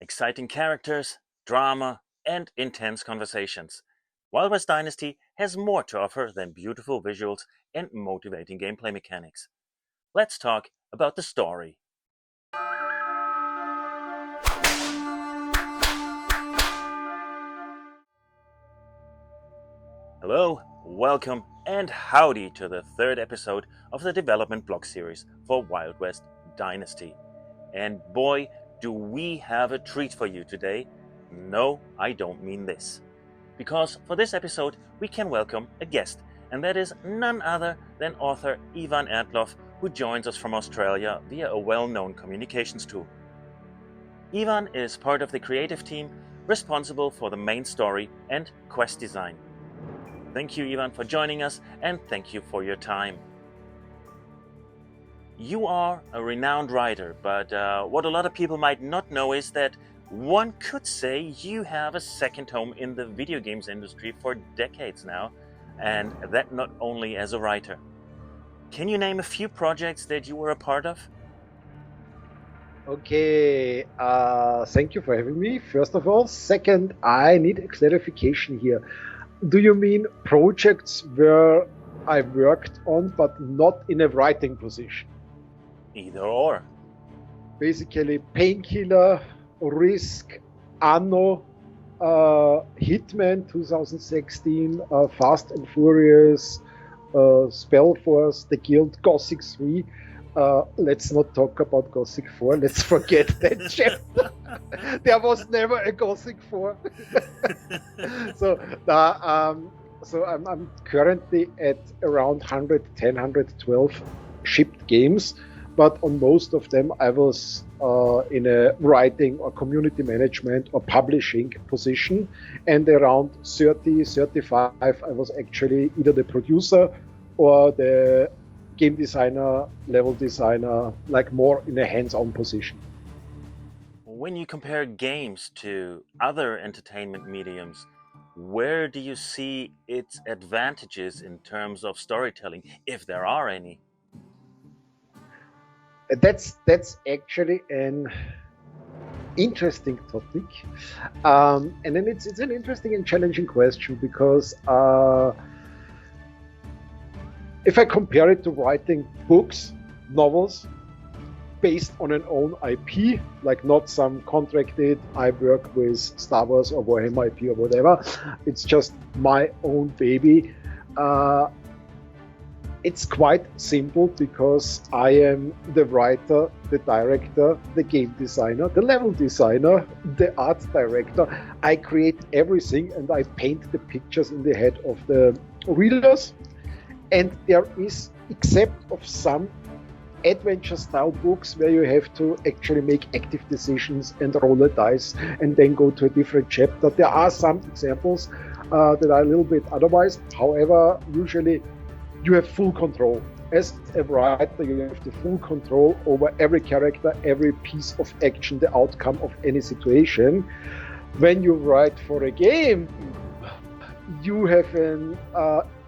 exciting characters, drama, and intense conversations. Wild West Dynasty has more to offer than beautiful visuals and motivating gameplay mechanics. Let's talk about the story. Hello, welcome, and howdy to the third episode of the development blog series for Wild West Dynasty. And boy, do we have a treat for you today. No, I don't mean this. Because for this episode, we can welcome a guest, and that is none other than author Ivan Ertlov, who joins us from Australia via a well-known communications tool. Ivan is part of the creative team responsible for the main story and quest design. Thank you, Ivan, for joining us, and thank you for your time. You are a renowned writer, but what a lot of people might not know is that one could say you have a second home in the video games industry for decades now, and that not only as a writer. Can you name a few projects that you were a part of? Okay, thank you for having me, first of all. Second, I need a clarification here. Do you mean projects where I worked on but not in a writing position? Either or. Basically, Painkiller, Risk, Anno, Hitman 2016, Fast and Furious, Spellforce, The Guild, Gothic 3. Let's not talk about Gothic 4. Let's forget that chapter. There was never a Gothic 4. So I'm currently at around 110, 112 shipped games, but on most of them I was in a writing or community management or publishing position, and around 30, 35 I was actually either the producer or the game designer, level designer, like more in a hands-on position. When you compare games to other entertainment mediums, where do you see its advantages in terms of storytelling, if there are any? That's actually an interesting topic, and then it's an interesting and challenging question because if I compare it to writing books, novels, based on an own IP, like not some contracted, I work with Star Wars or Warhammer IP or whatever, it's just my own baby. It's quite simple because I am the writer, the director, the game designer, the level designer, the art director. I create everything and I paint the pictures in the head of the readers. And there is, except of some adventure style books where you have to actually make active decisions and roll a dice and then go to a different chapter. There are some examples that are a little bit otherwise. However, usually you have full control. As a writer, you have the full control over every character, every piece of action, the outcome of any situation. When you write for a game, you have an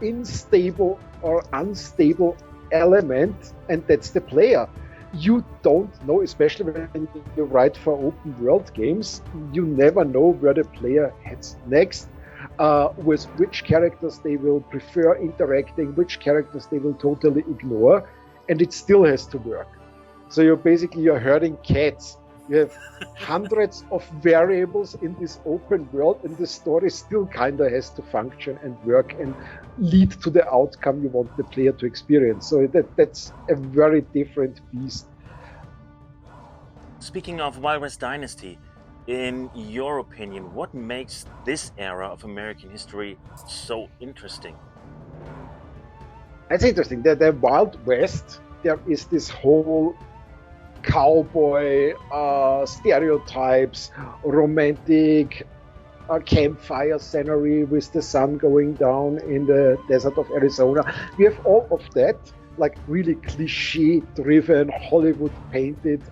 unstable or unstable element, and that's the player. You don't know, especially when you write for open world games, you never know where the player heads next, with which characters they will prefer interacting, which characters they will totally ignore, and it still has to work. So you're herding cats. You have hundreds of variables in this open world, and the story still kind of has to function and work and lead to the outcome you want the player to experience. So that's a very different beast. Speaking of Wild West Dynasty, in your opinion, what makes this era of American history so interesting? It's interesting that the Wild West, there is this whole cowboy stereotypes, romantic campfire scenery with the sun going down in the desert of Arizona. We have all of that, like really cliche-driven, Hollywood-painted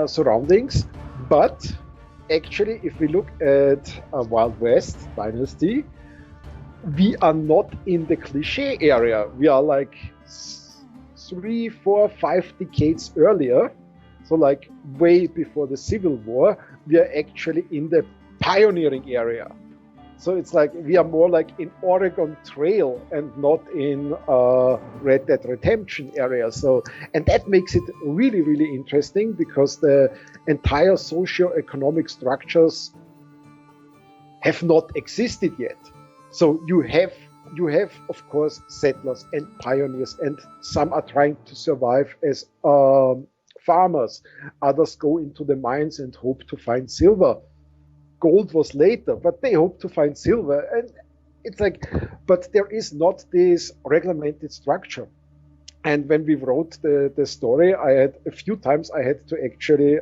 surroundings. But actually, if we look at Wild West Dynasty, we are not in the cliche area. We are like 3, 4, 5 decades earlier. So like way before the Civil War, we are actually in the pioneering area. So it's like we are more like in Oregon Trail and not in Red Dead Redemption area. So, and that makes it really, really interesting because the entire socio-economic structures have not existed yet. So you have, of course, settlers and pioneers, and some are trying to survive as farmers. Others go into the mines and hope to find silver. Gold was later, but they hope to find silver. And it's like, but there is not this regulated structure. And when we wrote the story, I had a few times I had to actually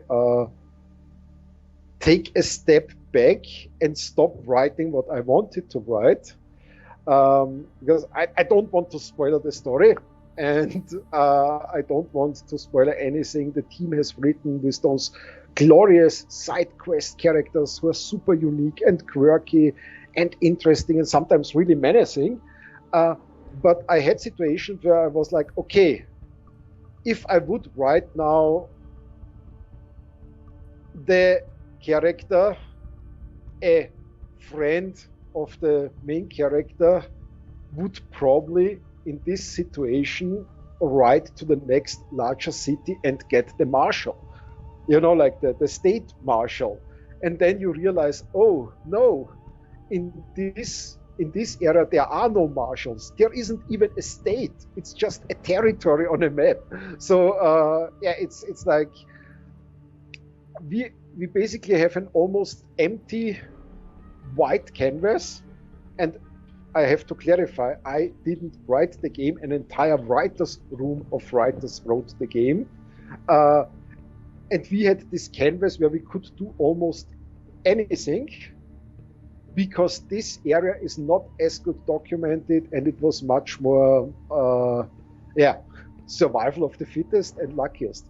take a step back and stop writing what I wanted to write, because I don't want to spoil the story, and I don't want to spoil anything the team has written with those glorious side quest characters who are super unique and quirky and interesting and sometimes really menacing. But I had situations where I was like, okay, if I would write now the character, a friend of the main character, would probably in this situation ride to the next larger city and get the marshal, like the state marshal. And then you realize, oh no, in this era there are no marshals. There isn't even a state. It's just a territory on a map. So it's like we basically have an almost empty white canvas. And I have to clarify, I didn't write the game. An entire writer's room of writers wrote the game. And we had this canvas where we could do almost anything, because this area is not as good documented, and it was much more, survival of the fittest and luckiest.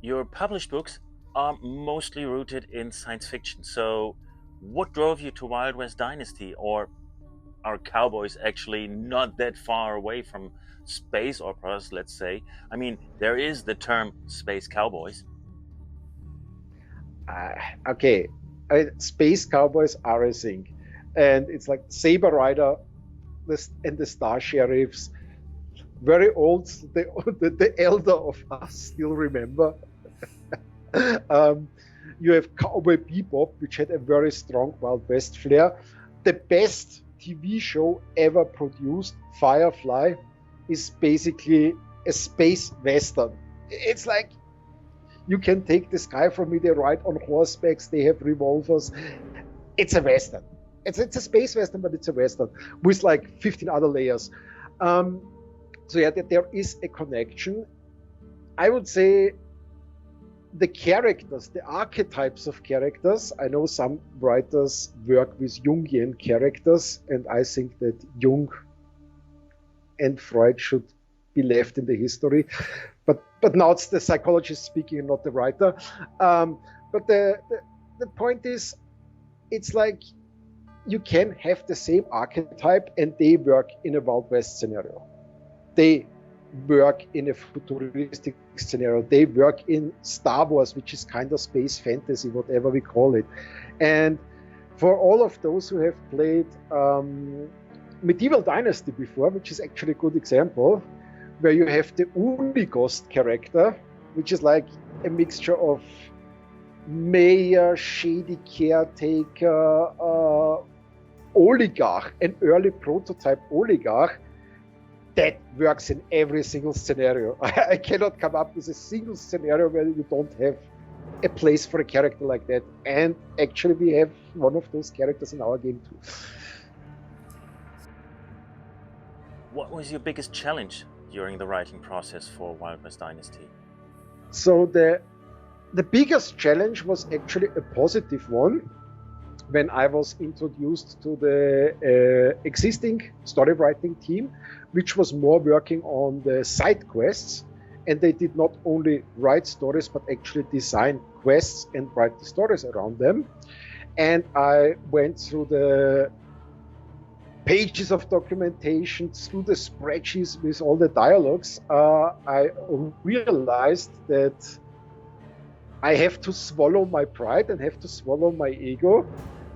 Your published books are mostly rooted in science fiction. So what drove you to Wild West Dynasty? Or are cowboys actually not that far away from space operas, let's say? I mean, there is the term space cowboys. Okay, space cowboys are a thing. And it's like Saber Rider and the Star Sheriffs. Very old, the elder of us still remember. You have Cowboy Bebop, which had a very strong Wild West flair. The best TV show ever produced, Firefly, is basically a space western. It's like, you can take the sky from me, they ride on horsebacks, they have revolvers. It's a western. It's a space western, but it's a western with like 15 other layers. So yeah, there is a connection. I would say the characters, the archetypes of characters. I know some writers work with Jungian characters, and I think that Jung and Freud should be left in the history. But now it's the psychologist speaking and not the writer. But the point is, it's like you can have the same archetype and they work in a Wild West scenario. They work in a futuristic scenario. They work in Star Wars, which is kind of space fantasy, whatever we call it. And for all of those who have played Medieval Dynasty before, which is actually a good example, where you have the Unigost character, which is like a mixture of mayor, shady caretaker, oligarch, an early prototype oligarch. That works in every single scenario. I cannot come up with a single scenario where you don't have a place for a character like that. And actually we have one of those characters in our game too. What was your biggest challenge during the writing process for Wild West Dynasty? So the biggest challenge was actually a positive one. When I was introduced to the existing story writing team, which was more working on the side quests, and they did not only write stories but actually design quests and write the stories around them. And I went through the pages of documentation, through the spreadsheets with all the dialogues, I realized that I have to swallow my pride and have to swallow my ego,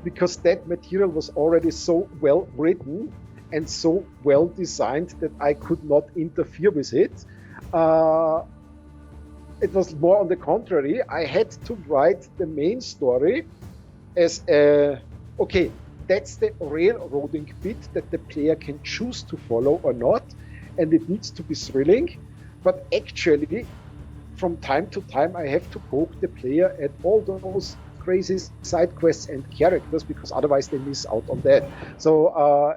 because that material was already so well written and so well designed that I could not interfere with it. It was more on the contrary. I had to write the main story as okay, that's the railroading bit that the player can choose to follow or not, and it needs to be thrilling. But actually, from time to time, I have to poke the player at all those crazy side quests and characters, because otherwise they miss out on that. So,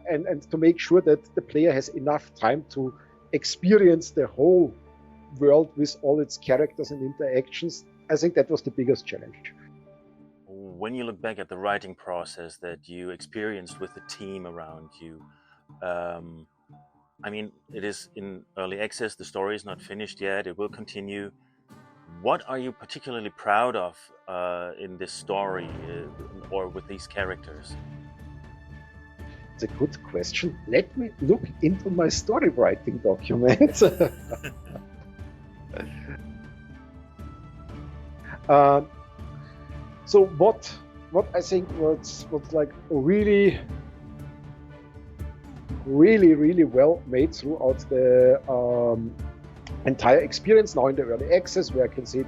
and to make sure that the player has enough time to experience the whole world with all its characters and interactions, I think that was the biggest challenge. When you look back at the writing process that you experienced with the team around you, I mean, it is in early access, the story is not finished yet, it will continue. What are you particularly proud of in this story or with these characters? It's a good question. Let me look into my story writing document. So what I think was like really well made throughout the entire experience, now in the early access, where I can say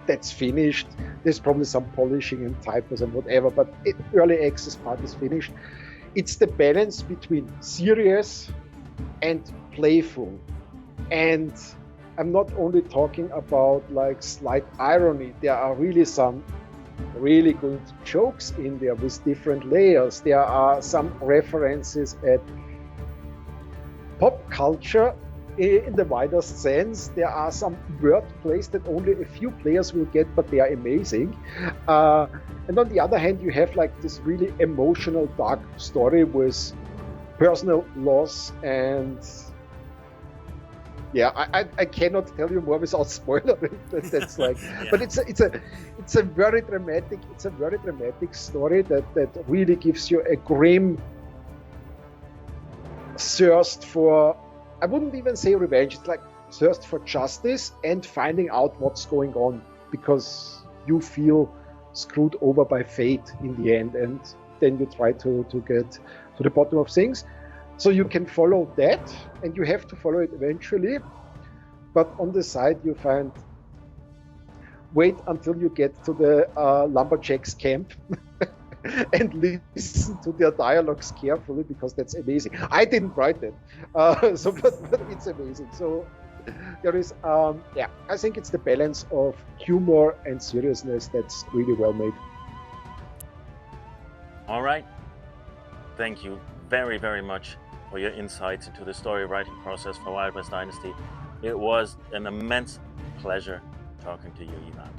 that's finished. There's probably some polishing and typos and whatever, but early access part is finished. It's the balance between serious and playful. And I'm not only talking about like slight irony. There are really some really good jokes in there with different layers. There are some references at pop culture in the widest sense. There are some wordplays that only a few players will get, but they are amazing. And on the other hand, you have like this really emotional, dark story with personal loss, and yeah, I cannot tell you more without spoiling. That's like, yeah. But it's a very dramatic story that really gives you a grim thirst for, I wouldn't even say revenge, it's like thirst for justice and finding out what's going on, because you feel screwed over by fate in the end, and then you try to get to the bottom of things. So you can follow that, and you have to follow it eventually, but on the side you find, wait until you get to the lumberjacks camp and listen to their dialogues carefully, because that's amazing. I didn't write that, but it's amazing. So there is, I think it's the balance of humor and seriousness that's really well made. All right. Thank you very, very much for your insights into the story writing process for Wild West Dynasty. It was an immense pleasure talking to you, Ivan.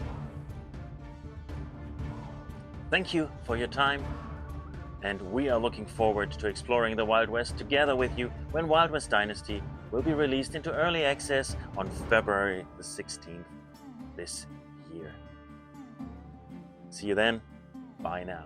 Thank you for your time, and we are looking forward to exploring the Wild West together with you when Wild West Dynasty will be released into early access on February the 16th this year. See you then. Bye now.